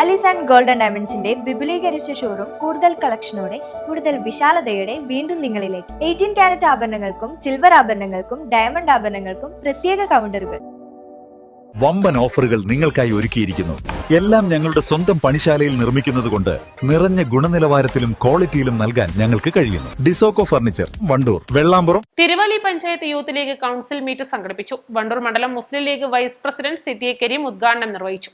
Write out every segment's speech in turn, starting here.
Alice and golden ഡയമണ്ട്സിന്റെ വിപുലീകരിച്ച showroom കൂടുതൽ കളക്ഷനോടെ കൂടുതൽ വിശാലതയോടെ വീണ്ടും നിങ്ങളിലേക്ക് 18 കാരറ്റ് ആഭരണങ്ങൾക്കും സിൽവർ ആഭരണങ്ങൾക്കും ഡയമണ്ട് ആഭരണങ്ങൾക്കും പ്രത്യേക കൗണ്ടറുകൾ. വമ്പൻ ഓഫറുകൾ നിങ്ങൾക്കായി ഒരുക്കിയിരിക്കുന്നു. എല്ലാം ഞങ്ങളുടെ സ്വന്തം പണിശാലയിൽ നിർമ്മിക്കുന്നത് കൊണ്ട് നിറഞ്ഞ ഗുണനിലവാരത്തിലും ക്വാളിറ്റിയിലും നൽകാൻ ഞങ്ങൾക്ക് കഴിയുന്നു. ഡിസോക്കോ furniture, Wandoor, Vellampuram. Thiruvali panchayat youth league council meet സംഘടിപ്പിച്ചു. വണ്ടൂർ മണ്ഡലം മുസ്ലിം ലീഗ് വൈസ് പ്രസിഡന്റ് സിറ്റി കരീം ഉദ്ഘാടനം നിർവഹിച്ചു.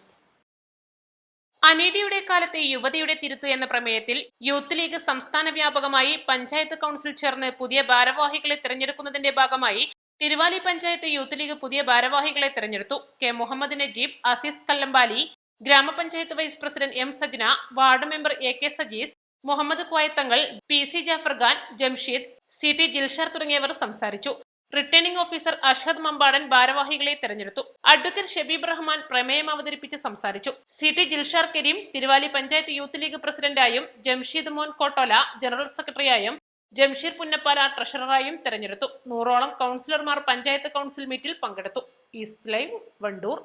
അനീതിയുടെ കാലത്തെ യുവതിയുടെ തിരുത്തു എന്ന പ്രമേയത്തിൽ യൂത്ത് ലീഗ് സംസ്ഥാന വ്യാപകമായി പഞ്ചായത്ത് കൌൺസിൽ ചേർന്ന് പുതിയ ഭാരവാഹികളെ തിരഞ്ഞെടുക്കുന്നതിന്റെ ഭാഗമായി തിരുവാലി പഞ്ചായത്ത് യൂത്ത് ലീഗ് പുതിയ ഭാരവാഹികളെ തിരഞ്ഞെടുത്തു. കെ മുഹമ്മദ് നജീബ്, അസീസ് കല്ലമ്പാലി, ഗ്രാമപഞ്ചായത്ത് vice president M Sajna, ward member A K Sajees, Muhammad Koyathangal, P C Jafar Khan, Jamsheed, C T Jilshar തുടങ്ങിയവർ സംസാരിച്ചു. റിട്ടേണിംഗ് ഓഫീസർ അഷ്ഹദ് മമ്പാടൻ ഭാരവാഹികളെ തെരഞ്ഞെടുത്തു. അഡ്വക്കേറ്റ് ഷബീബ് റഹ്മാൻ പ്രമേയം അവതരിപ്പിച്ച് സംസാരിച്ചു. C T Jilshar Kareem Thiruvali panchayat youth league പ്രസിഡന്റായും ജംഷീദ് മോൻ കോട്ടോല ജനറൽ സെക്രട്ടറിയായും ജംഷീർ പുന്നപ്പാല ട്രഷററായും തെരഞ്ഞെടുത്തു. 100ഓളം കൌൺസിലർമാർ പഞ്ചായത്ത് കൌൺസിൽ മീറ്റിൽ പങ്കെടുത്തു. East live, Wandoor.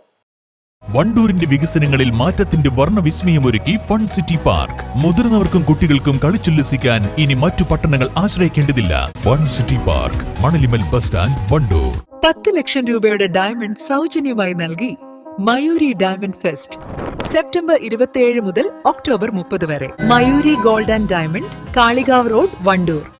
വണ്ടൂരിന്റെ വികസനങ്ങളിൽ മാറ്റത്തിന്റെ വർണ്ണവിസ്മയമൊരുക്കി ഫൺ സിറ്റി പാർക്ക്. മുതിർന്നവർക്കും കുട്ടികൾക്കും കളിച്ചുല്ലസിക്കാൻ ഇനി മറ്റു പട്ടണങ്ങൾ ആശ്രയിക്കേണ്ടതില്ല. Fun city park, Manalimal bus stand, Wandoor. 10 lakh രൂപയുടെ ഡയമണ്ട് സൗജന്യമായി നൽകി മയൂരി ഡയമണ്ട് ഫെസ്റ്റ് സെപ്റ്റംബർ 27 മുതൽ ഒക്ടോബർ 30 വരെ. Mayuri gold and diamond, Kalikavu road, Wandoor.